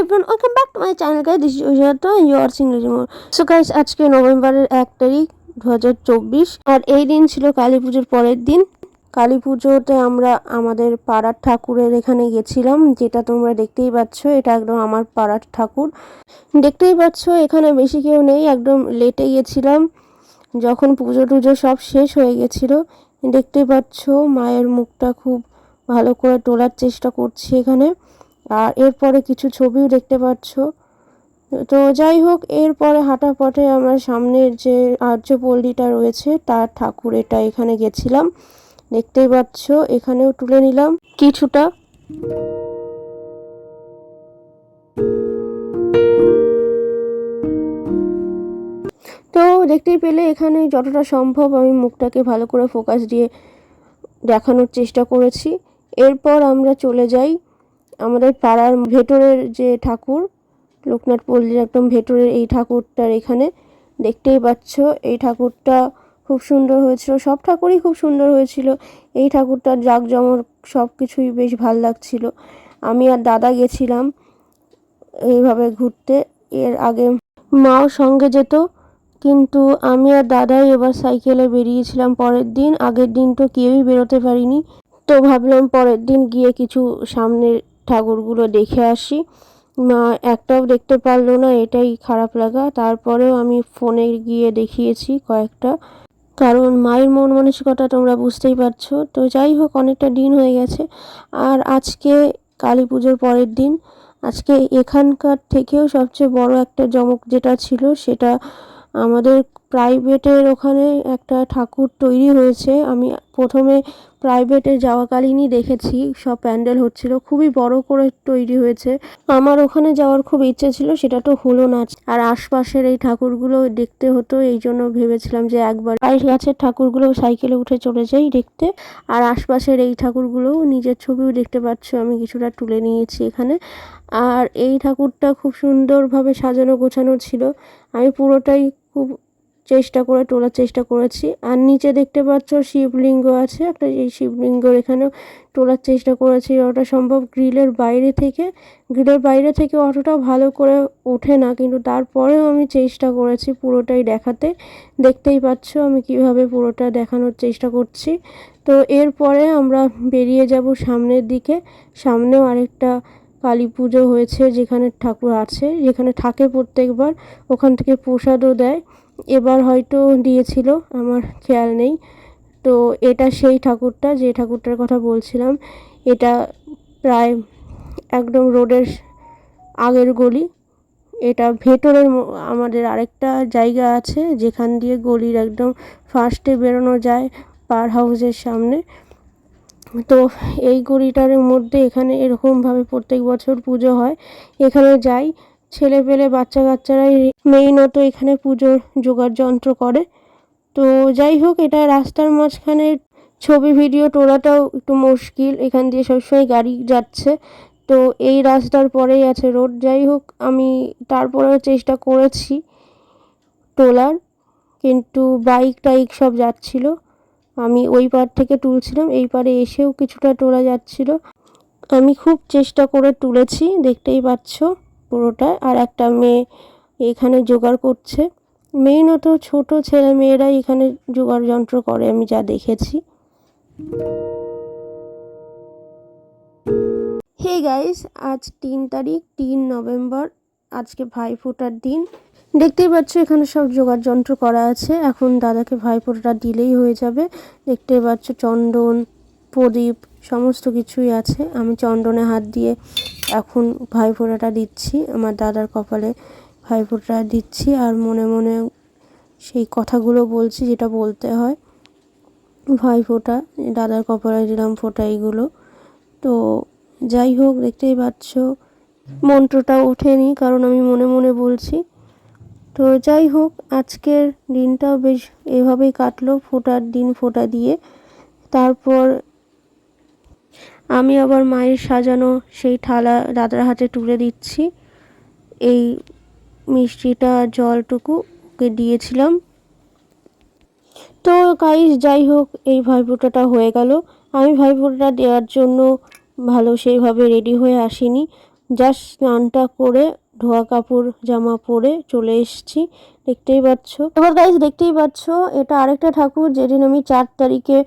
everyone, welcome back to my channel guys. This is Ushata and you are watching Rijimor. So guys, আজকে নভেম্বরের 1 তারিখ 2024 আর এই দিন ছিল কালী পুজোর পরের দিন। কালী পুজোতে আমরা আমাদের পাড়ার ঠাকুরের এখানে গেছিলাম, যেটা তোমরা দেখতেই পাচ্ছ। এটা একদম আমার পাড়ার ঠাকুর, দেখতেই পাচ্ছ। এখানে বেশি কেউ নেই, একদম লেটে গেছিলাম যখন পুজো টুজো সব শেষ হয়ে গেছিল। দেখতেই পাচ্ছ মায়ের মুখটা খুব ভালো করে তোলার চেষ্টা করছি এখানে, আর এরপরে কিছু ছবিও দেখতে পাচ্ছ। তো যাই হোক, এরপরে হাঁটা পথে আমরা সামনের যে আর্য পল্লীটা রয়েছে তার ঠাকুর এটা এখানে গেছিলাম, দেখতেই পাচ্ছ। এখানেও তুলে নিলাম কিছুটা। তো দেখতেই পেলে এখানে যতটা সম্ভব আমি মুখটাকে ভালো করে ফোকাস দিয়ে দেখানোর চেষ্টা করেছি। এরপর আমরা চলে যাই আমাদের পাড়ার ভেতরের যে ঠাকুর, লোকনাথ পল্লীর একদম ভেতরের এই ঠাকুরটার এখানে। দেখতেই পাচ্ছ এই ঠাকুরটা খুব সুন্দর হয়েছিল, সব ঠাকুরই খুব সুন্দর হয়েছিল। এই ঠাকুরটার জাঁকজমক সব কিছুই বেশ ভাল লাগছিল। আমি আর দাদা গেছিলাম এইভাবে ঘুরতে। এর আগে মাও সঙ্গে যেত, কিন্তু আমি আর দাদাই এবার সাইকেলে বেরিয়েছিলাম পরের দিন। আগের দিন তো কেউই বেরোতে পারিনি, তো ভাবলাম পরের দিন গিয়ে কিছু সামনের ঠাকুরগুলো দেখে আসি। মা একটাও দেখতে পারলো না, এটাই খারাপ লাগা। তারপরেও আমি ফোনে গিয়ে দেখিয়েছি কয়েকটা, কারণ মায়ের মন মানসিকতা তোমরা বুঝতেই পারছো। তো যাই হোক, অনেকটা দিন হয়ে গেছে। আর আজকে কালী পুজোর পরের দিন। আজকে এখানকার থেকেও সবচেয়ে বড় একটা জমক যেটা ছিল, সেটা আমাদের প্রাইভেটের ওখানে একটা ঠাকুর তৈরি হয়েছে। আমি প্রথমে প্রাইভেটে যাওয়াকালীনই দেখেছি সব প্যান্ডেল হচ্ছিল, খুবই বড় করে তৈরি হয়েছে। আমার ওখানে যাওয়ার খুব ইচ্ছে ছিল, সেটা তো হলো না। আর আশপাশের এই ঠাকুরগুলো দেখতে হতো, এই জন্য ভেবেছিলাম যে একবার গাছের ঠাকুরগুলো সাইকেলে উঠে চলে যাই দেখতে। আর আশপাশের এই ঠাকুরগুলোও নিজের ছবিও দেখতে পাচ্ছ, আমি কিছুটা তুলে নিয়েছি এখানে। আর এই ঠাকুরটা খুব সুন্দরভাবে সাজানো গোছানো ছিল, আমি পুরোটাই খুব চেষ্টা করে তোলার চেষ্টা করেছি। আর নিচে দেখতে পাচ্ছ শিবলিঙ্গ আছে একটা, এই শিবলিঙ্গ এখানেও তোলার চেষ্টা করেছি যতটা সম্ভব। গ্রিলের বাইরে থেকে অতটা ভালো করে ওঠে না, কিন্তু তারপরেও আমি চেষ্টা করেছি পুরোটাই দেখাতে। দেখতেই পাচ্ছ আমি কিভাবে পুরোটা দেখানোর চেষ্টা করছি। তো এরপরে আমরা বেরিয়ে যাব সামনের দিকে। সামনেও আরেকটা কালী পুজো হয়েছে, যেখানে ঠাকুর আছে, যেখানে থাকে প্রত্যেকবার। ওখান থেকে প্রসাদও দেয়, এবার হয়তো দিয়েছিল, আমার খেয়াল নেই। তো এটা সেই ঠাকুরটা, যে ঠাকুরটার কথা বলছিলাম। এটা প্রায় একদম রোডের আগের গলি। এটা ভেতরের আমাদের আরেকটা জায়গা আছে, যেখান দিয়ে গলির একদম ফার্স্টে বেরোনো যায় পার হাউসের সামনে। তো এই গলিটার মধ্যে এখানে এরকমভাবে প্রত্যেক বছর পুজো হয়। এখানে যাই, ছেলে পেলে বাচ্চা কাচ্চারাই মেইনত এখানে পুজোর জোগাড় যন্ত্র করে। তো যাই হোক, এটা রাস্তার মাঝখানে ছবি ভিডিও তোলাটাও একটু মুশকিল, এখান দিয়ে সবসময় গাড়ি যাচ্ছে। তো এই রাস্তার পরেই আছে রোড। যাই হোক, আমি তারপরেও চেষ্টা করেছি তোলার, কিন্তু বাইক টাইক সব যাচ্ছিল। আমি ওই পার থেকে তুলছিলাম, এই পারে এসেও কিছুটা তোলা যাচ্ছিল। আমি খুব চেষ্টা করে তুলেছি, দেখতেই পাচ্ছ পুরোটা। আর একটা মেয়ে এখানে জোগাড় করছে। মেইনত ছোট ছেলে মেয়েরাই এখানে জোগাড় যন্ত্র করে, আমি যা দেখেছি। হে গাইস, আজ 3 তারিখ 3 নভেম্বর, আজকে ভাইফোঁটার দিন। দেখতেই পাচ্ছ এখানে সব জোগাড় যন্ত্র করা আছে, এখন দাদাকে ভাইফোঁটাটা দিলেই হয়ে যাবে। দেখতেই পাচ্ছ চন্দন, প্রদীপ সমস্ত কিছুই আছে। আমি চন্দনে হাত দিয়ে এখন ভাইফোঁটাটা দিচ্ছি, আমার দাদার কপালে ভাইফোঁটা দিচ্ছি। আর মনে মনে সেই কথাগুলো বলছি যেটা বলতে হয়। ভাইফোঁটা, দাদার কপালে দিলাম ফোঁটা, এইগুলো। তো যাই হোক, দেখতেই পাচ্ছ মন্ত্রটা ওঠেনি, কারণ আমি মনে মনে বলছি। তো যাই হোক, আজকের দিনটাও বেশ এভাবেই কাটলো, ফোঁটার দিন ফোঁটা দিয়ে। তারপর আমি আবার মায়ের সাজানো সেই থালা দাদার হাতে তুলে দিচ্ছি। এই মিষ্টিটা জলটুকু ওকে দিয়েছিলাম। তো গাইস, যাই হোক, এই ভাইফোঁটাটা হয়ে গেল। আমি ভাইফোঁটাটা দেওয়ার জন্য সেইভাবে রেডি হয়ে আসিনি, জাস্ট স্নানটা করে ধোয়া কাপড় জামা পরে চলে এসেছি, দেখতেই পাচ্ছ। এবার গাইস দেখতেই পাচ্ছ এটা আরেকটা ঠাকুর, যেদিন আমি 4 তারিখে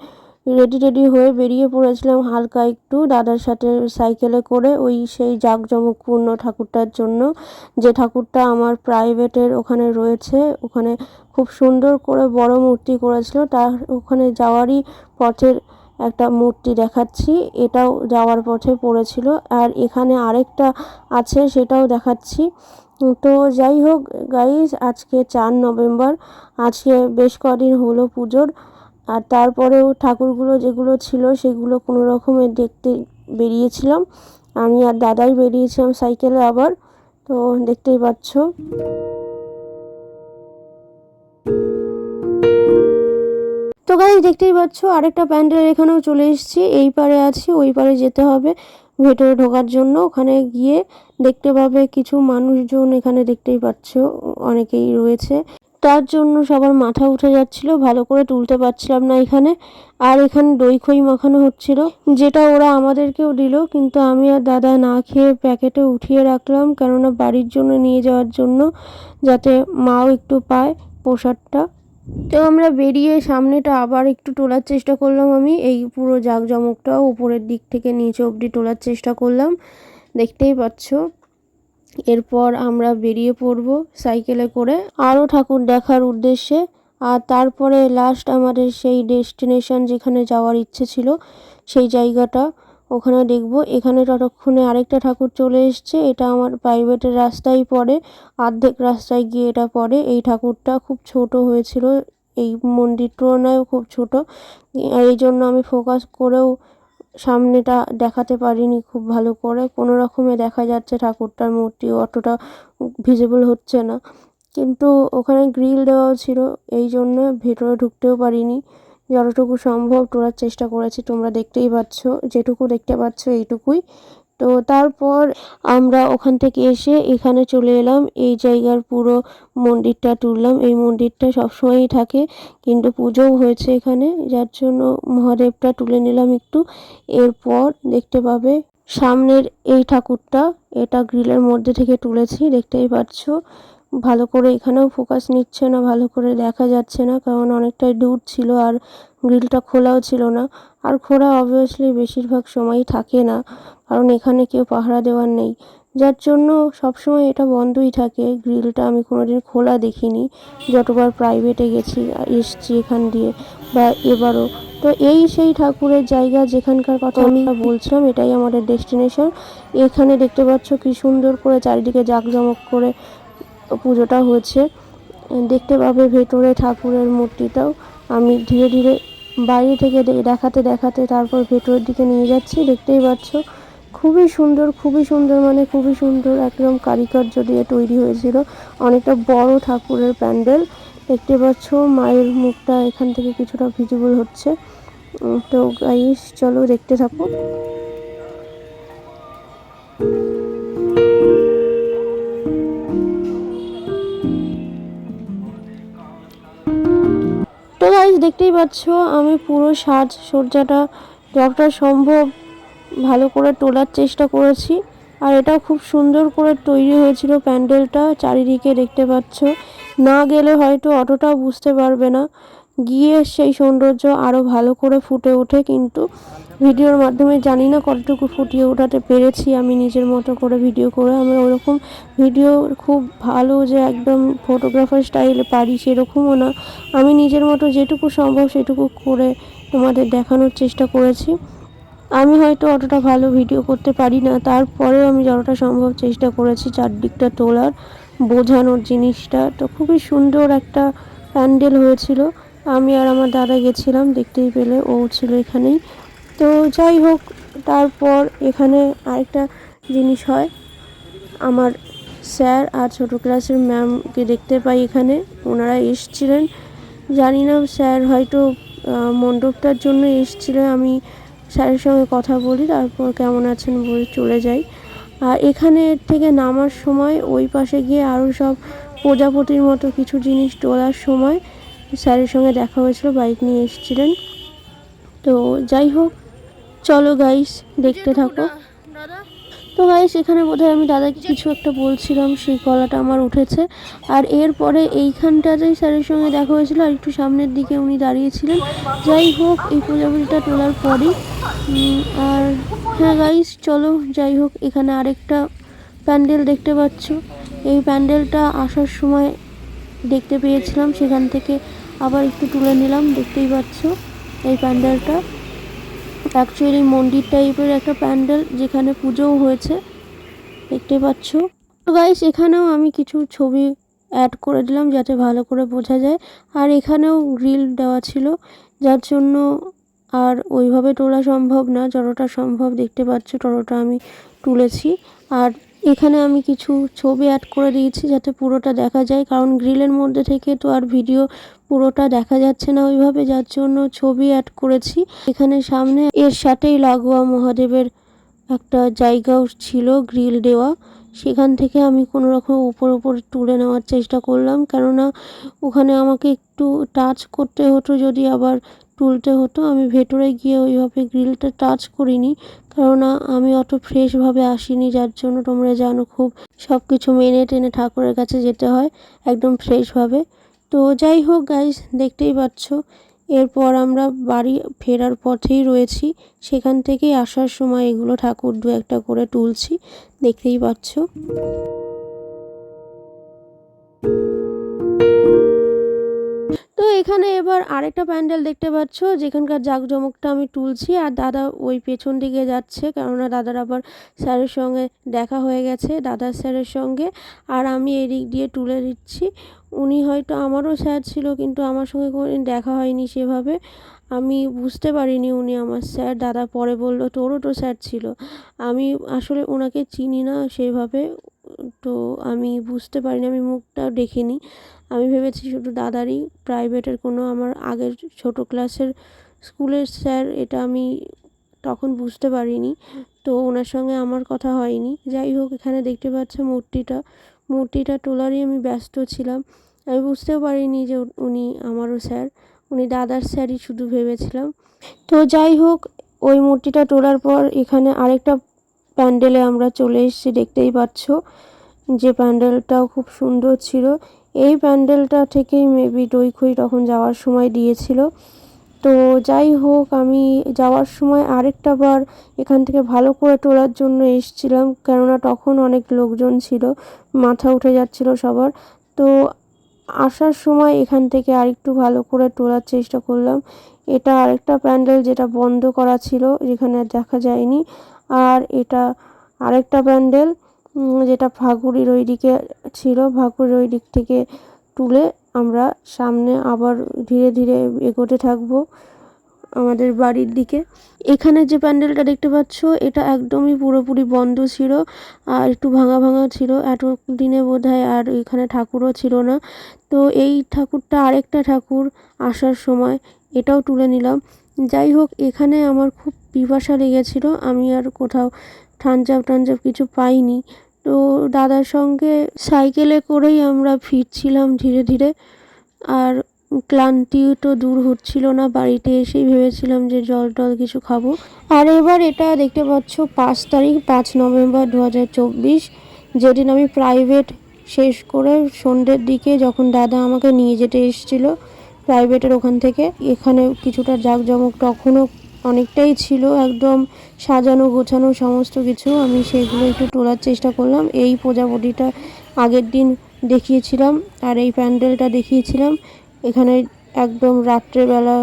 রেডি হয়ে বেরিয়ে পড়েছিলাম হালকা একটু দাদার সাথে সাইকেলে করে ওই সেই জাঁকজমকপূর্ণ ঠাকুরটার জন্য, যে ঠাকুরটা আমার প্রাইভেটের ওখানে রয়েছে। ওখানে খুব সুন্দর করে বড় মূর্তি করেছিল, তার ওখানে যাওয়ারই পথের একটা মূর্তি দেখাচ্ছি, এটাও যাওয়ার পথে পড়েছিল। আর এখানে আরেকটা আছে সেটাও দেখাচ্ছি। তো যাই হোক গাইস, আজকে 4 নভেম্বর, আজকে বেশ কদিন হলো পুজোর। আর তারপরেও ঠাকুরগুলো যেগুলো ছিল সেগুলো কোনো রকমে দেখতে বেরিয়েছিলাম, আমি আর দাদাই বেরিয়েছিলাম সাইকেলে আবার। তো দেখতেই পাচ্ছ। তো গাইস দেখতেই পাচ্ছ আরেকটা প্যান্ডেল এখানেও চলে এসেছি, এই পারে আছি, ওই পারে যেতে হবে ভেতরে ঢোকার জন্য। ওখানে গিয়ে দেখতে পাবে কিছু মানুষজন, এখানে দেখতেই পাচ্ছ অনেকেই রয়েছে, তার জন্য সবার মাথা উঠে যাচ্ছিল, ভালো করে তুলতে পারছিলাম না এখানে। আর এখানে দই খই মাখানো হচ্ছিল, যেটা ওরা আমাদেরকেও দিল, কিন্তু আমি আর দাদা না খেয়ে প্যাকেটে উঠিয়ে রাখলাম, কেননা বাড়ির জন্য নিয়ে যাওয়ার জন্য, যাতে মাও একটু পায় প্রসাদটা। তো আমরা বেরিয়ে সামনেটা আবার একটু তোলার চেষ্টা করলাম, আমি এই পুরো জাঁকজমকটাও উপরের দিক থেকে নিচে অবধি তোলার চেষ্টা করলাম, দেখতেই পাচ্ছ। এরপর আমরা বেরিয়ে পড়ব সাইকেলে করে আরও ঠাকুর দেখার উদ্দেশ্যে। আর তারপরে লাস্ট আমাদের সেই ডেস্টিনেশন যেখানে যাওয়ার ইচ্ছে ছিল সেই জায়গাটা, ওখানে দেখব। এখানে ততক্ষণে আরেকটা ঠাকুর চলে এসছে, এটা আমার প্রাইভেটের রাস্তায় পড়ে, অর্ধেক রাস্তায় গিয়ে এটা পড়ে। এই ঠাকুরটা খুব ছোট হয়েছিল, এই মন্দির তুলনায়ও খুব ছোট, এই জন্য আমি ফোকাস করেও সামনেটা দেখাতে পারিনি খুব ভালো করে, কোনো রকমে দেখা যাচ্ছে ঠাকুরটার মূর্তি, অতটা ভিজিবল হচ্ছে না। কিন্তু ওখানে গ্রিল দেওয়া ছিল, এই জন্য ভেতরে ঢুকতেও পারিনি, যতটুকু সম্ভব তোলার চেষ্টা করেছি, তোমরা দেখতেই পাচ্ছ, যেটুকু দেখতে পাচ্ছ এইটুকুই। তো তারপর আমরা ওখান থেকে এসে এখানে চলে এলাম, এই জায়গার পুরো মন্দিরটা তুললাম। এই মন্দিরটা সবসময়ই থাকে, কিন্তু পুজোও হয়েছে এখানে, যার জন্য মহাদেবটা তুলে নিলাম একটু। এরপর দেখতে পাবে সামনের এই ঠাকুরটা, এটা গ্রিলের মধ্যে থেকে তুলেছি, দেখতেই পাচ্ছ। ভালো করে এখানেও ফোকাস নিচ্ছে না, ভালো করে দেখা যাচ্ছে না, কারণ অনেকটাই দূর ছিল আর গ্রিলটা খোলাও ছিল না। আর খোলা অবভিয়াসলি বেশিরভাগ সময়ই থাকে না, কারণ এখানে কেউ পাহারা দেওয়ার নেই, যার জন্য সবসময় এটা বন্ধই থাকে। গ্রিলটা আমি কোনোদিন খোলা দেখিনি, যতবার প্রাইভেটে গেছি এসছি এখান দিয়ে, বা এবারও। তো এই সেই ঠাকুরের জায়গা যেখানকার কথা আমি বলছিলাম, এটাই আমাদের ডেস্টিনেশন। এখানে দেখতে পাচ্ছ কি সুন্দর করে চারিদিকে জাঁকজমক করে পুজোটা হয়েছে, দেখতে পাবে ভেতরে ঠাকুরের মূর্তিটাও। আমি ধীরে ধীরে বাইরে থেকে দেখাতে দেখাতে তারপর ভেতরের দিকে নিয়ে যাচ্ছি, দেখতেই পাচ্ছ খুবই সুন্দর, খুবই সুন্দর, মানে খুবই সুন্দর, একদম কারিকার্য দিয়ে তৈরি হয়েছিল, অনেকটা বড় ঠাকুরের প্যান্ডেল। দেখতে পাচ্ছ মায়ের মুখটা এখান থেকে কিছুটা ভিজিবল হচ্ছে। তো গাইস চলো দেখতে থাকো। তো গাইস দেখতেই পাচ্ছ আমি পুরো সাজসজ্জাটা যতটা সম্ভব ভালো করে তোলার চেষ্টা করেছি, আর এটা খুব সুন্দর করে তৈরি হয়েছিল প্যান্ডেলটা, চারিদিকে দেখতে পাচ্ছ। না গেলে হয়তো অতটাও বুঝতে পারবে না, গিয়ে সেই সৌন্দর্য আরও ভালো করে ফুটে ওঠে, কিন্তু ভিডিওর মাধ্যমে জানি না কতটুকু ফুটিয়ে ওঠাতে পেরেছি আমি নিজের মতো করে ভিডিও করে। আমরা ওরকম ভিডিও খুব ভালো যে একদম ফটোগ্রাফার স্টাইলে পারি সেরকমও না, আমি নিজের মতো যেটুকু সম্ভব সেটুকু করে তোমাদের দেখানোর চেষ্টা করেছি। আমি হয়তো অতটা ভালো ভিডিও করতে পারি না, তারপরেও আমি যতটা সম্ভব চেষ্টা করেছি চারদিকটা তোলার, বোঝানোর জিনিসটা। তো খুবই সুন্দর একটা প্যান্ডেল হয়েছিল, আমি আর আমার দাদা গেছিলাম, দেখতেই পেলে ও ছিল এখানেই। তো যাই হোক, তারপর এখানে আরেকটা জিনিস হয়, আমার স্যার আর ছোটো ক্লাসের ম্যামকে দেখতে পাই এখানে, ওনারা এসছিলেন। জানি না স্যার হয়তো মণ্ডপটার জন্য এসছিলেন, আমি স্যারের সঙ্গে কথা বলি, তারপর কেমন আছেন বলে চলে যাই। আর এখানে থেকে নামার সময় ওই পাশে গিয়ে আরও সব প্রজাপতির মতো কিছু জিনিস তোলার সময় স্যারের সঙ্গে দেখা হয়েছিল, বাইক নিয়ে এসেছিলেন। তো যাই হোক চলো গাইস দেখতে থাকো। তো গাইস এখানে বোধহয় আমি দাদাকে কিছু একটা বলছিলাম, সেই গলাটা আমার উঠেছে। আর এরপরে এইখানটাতেই স্যারের সঙ্গে দেখা হয়েছিল, আর একটু সামনের দিকে উনি দাঁড়িয়েছিলেন। যাই হোক, এই প্রজাপতিটা তোলার পরই আর হ্যাঁ গাইস চলো, যাই হোক, এখানে আরেকটা প্যান্ডেল দেখতে পাচ্ছ। এই প্যান্ডেলটা আসার সময় দেখতে পেয়েছিলাম, সেখান থেকে আবার একটু তুলে নিলাম। দেখতেই পাচ্ছ এই প্যান্ডেলটা অ্যাকচুয়ালি মন্দির টাইপের একটা প্যান্ডেল, যেখানে পুজোও হয়েছে, দেখতে পাচ্ছ। তো গাইস এখানেও আমি কিছু ছবি অ্যাড করে দিলাম যাতে ভালো করে বোঝা যায়। আর এখানেও গ্রিল দেওয়া ছিল, যার জন্য আর ওইভাবে তোলা সম্ভব না, যতটা সম্ভব দেখতে পাচ্ছ ততটা আমি তুলেছি। আর এখানে আমি কিছু ছবি অ্যাড করে দিয়েছি যাতে পুরোটা দেখা যায়, কারণ গ্রিলের মধ্যে থেকে তো আর ভিডিও পুরোটা দেখা যাচ্ছে না ওইভাবে, যার জন্য ছবি অ্যাড করেছি। এখানে সামনে এর সাথেই লাগোয়া মহাদেবের একটা জায়গাও ছিল গ্রিল দেওয়া, সেখান থেকে আমি কোনো রকম উপর তুলে নেওয়ার চেষ্টা করলাম, কেননা ওখানে আমাকে একটু টাচ করতে হতো যদি আবার তুলতে হতো। আমি ভেতরে গিয়ে ওইভাবে গ্রিলটা টাচ করিনি, কেননা আমি অত ফ্রেশভাবে আসিনি, যার জন্য তোমরা জানো খুব সব কিছু মেনে টেনে ঠাকুরের কাছে যেতে হয় একদম ফ্রেশভাবে। তো যাই হোক গাইস, দেখতেই পাচ্ছ এরপর আমরা বাড়ি ফেরার পথেই রয়েছি, সেখান থেকেই আসার সময় এগুলো ঠাকুর দু একটা করে তুলছি, দেখতেই পাচ্ছ। তো এখানে এবার আরেকটা প্যান্ডেল দেখতে পাচ্ছ, যেখানকার জাঁকজমকটা আমি তুলছি। আর দাদা ওই পেছন দিকে যাচ্ছে, কেননা দাদার আবার স্যারের সঙ্গে দেখা হয়ে গেছে, দাদার স্যারের সঙ্গে। আর আমি এদিক দিয়ে তুলে দিচ্ছি। উনি হয়তো আমারও স্যার ছিল, কিন্তু আমার সঙ্গে কোনোদিন দেখা হয়নি সেভাবে, আমি বুঝতে পারিনি উনি আমার স্যার। দাদা পরে বলল তোরও তো স্যার ছিল। আমি আসলে ওনাকে চিনি না সেভাবে, তো আমি বুঝতে পারিনি, আমি মুখটা দেখিনি। আমি ভেবেছি শুধু দাদারই প্রাইভেটের কোনো আমার আগের ছোট ক্লাসের স্কুলের স্যার, এটা আমি তখন বুঝতে পারিনি, তো ওনার সঙ্গে আমার কথা হয়নি। যাই হোক, এখানে দেখতে পাচ্ছ মূর্তিটা তোলারই আমি ব্যস্ত ছিলাম, আমি বুঝতেও পারিনি যে উনি আমারও স্যার, উনি দাদার স্যারই শুধু ভেবেছিলাম। তো যাই হোক, ওই মূর্তিটা তোলার পর এখানে আরেকটা প্যান্ডেলে আমরা চলে এসেছি, দেখতেই পাচ্ছ, যে প্যান্ডেলটাও খুব সুন্দর ছিল। এই প্যান্ডেলটা থেকেই মেবি দইখই তখন যাওয়ার সময় দিয়েছিল। তো যাই হোক, আমি যাওয়ার সময় আরেকটা বার এখান থেকে ভালো করে তোলার জন্য এসেছিলাম, কেননা তখন অনেক লোকজন ছিল, মাথা উঠে যাচ্ছিল সবার। তো আসার সময় এখান থেকে আরেকটু ভালো করে তোলার চেষ্টা করলাম। এটা আরেকটা প্যান্ডেল যেটা বন্ধ করা ছিল, যেখানে দেখা যায়নি। আর এটা আরেকটা প্যান্ডেল যেটা ভাগুড়ির ওই দিকে ছিল, ভাগুড়ির ওই দিক থেকে তুলে আমরা সামনে আবার ধীরে ধীরে এগোতে থাকবো আমাদের বাড়ির দিকে। এখানে যে প্যান্ডেলটা দেখতে পাচ্ছ, এটা একদমই পুরোপুরি বন্ধ ছিল, আর একটু ভাঙা ভাঙা ছিল, এতদিনে বোধহয় আর এখানে ঠাকুরও ছিল না। তো এই ঠাকুরটা আরেকটা ঠাকুর আসার সময়, এটাও তুলে নিলাম। যাই হোক, এখানে আমার খুব পিপাসা লেগেছিল, আমি আর কোথাও ঠাঞ্জাব কিছু পাইনি। তো দাদার সঙ্গে সাইকেলে করেই আমরা ফিরছিলাম ধীরে ধীরে, আর ক্লান্তিও তো দূর হচ্ছিল না। বাড়িতে এসেই ভেবেছিলাম যে জল টল কিছু খাবো। আর এবার এটা দেখতে পাচ্ছ 5 তারিখ, 5 নভেম্বর 2024, যেদিন আমি প্রাইভেট শেষ করে সন্ধ্যের দিকে যখন দাদা আমাকে নিয়ে যেতে এসেছিল প্রাইভেটের ওখান থেকে, এখানে কিছুটা জাঁকজমক তখনও অনেকটাই ছিল, একদম সাজানো গোছানো সমস্ত কিছু। আমি সেগুলো একটু তোলার চেষ্টা করলাম। এই প্রজাপতিটা আগের দিন দেখিয়েছিলাম, আর এই প্যান্ডেলটা দেখিয়েছিলাম। এখানে একদম রাত্রেবেলা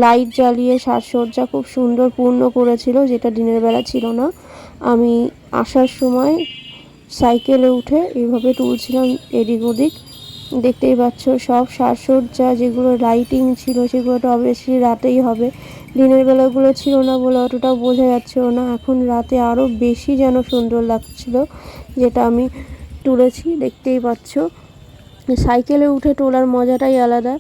লাইট জ্বালিয়ে সাজসজ্জা খুব সুন্দর পূর্ণ করেছিল, যেটা দিনের বেলা ছিল না। আমি আসার সময় সাইকেলে উঠে এইভাবে তুলছিলাম এদিক ওদিক, দেখতেই পাচ্ছ সব সাজসজ্জা যেগুলো লাইটিং ছিল সেগুলো তো অবভিয়াসলি রাতেই হবে, দিনের বেলাগুলো ছিল না বলে অতটাও বোঝা যাচ্ছিল না। এখন রাতে আরও বেশি যেন সুন্দর লাগছিল, যেটা আমি তুলেছি, দেখতেই পাচ্ছ। সাইকেলে উঠে তোলার মজাটাই আলাদা,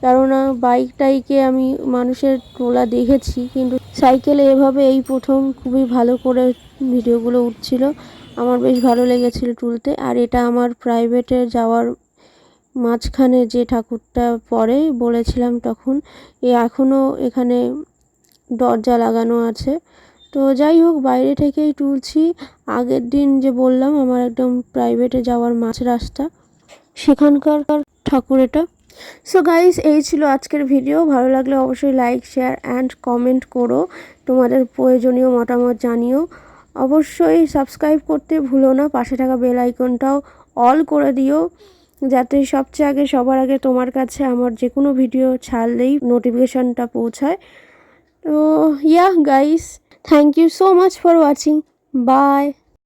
কেননা বাইক টাইকে আমি মানুষের তোলা দেখেছি, কিন্তু সাইকেলে এভাবে এই প্রথম খুবই ভালো করে ভিডিওগুলো উঠছিল, আমার বেশ ভালো লেগেছিল তুলতে। আর এটা আমার প্রাইভেটে যাওয়ার মাঝখানে যে ঠাকুরটা পরে বলেছিলাম তখন, এখনও এখানে দরজা লাগানো আছে। তো যাই হোক, বাইরে থেকেই তুলছি। আগের দিন যে বললাম আমার একদম প্রাইভেটে যাওয়ার মাঝ রাস্তা, সেখানকার ঠাকুর এটা। সো গাইস, এই ছিল আজকের ভিডিও। ভালো লাগলে অবশ্যই লাইক, শেয়ার অ্যান্ড কমেন্ট করো, তোমাদের প্রয়োজনীয় মতামত জানিও। অবশ্যই সাবস্ক্রাইব করতে ভুলো না, পাশে থাকা বেল আইকনটাও অল করে দিও, যাতে সবচেয়ে আগে সবার আগে তোমার কাছে আমার যে কোনো ভিডিও ছাড়লেই নোটিফিকেশনটা পৌঁছায়। তো yeah guys, thank you so much for watching. By.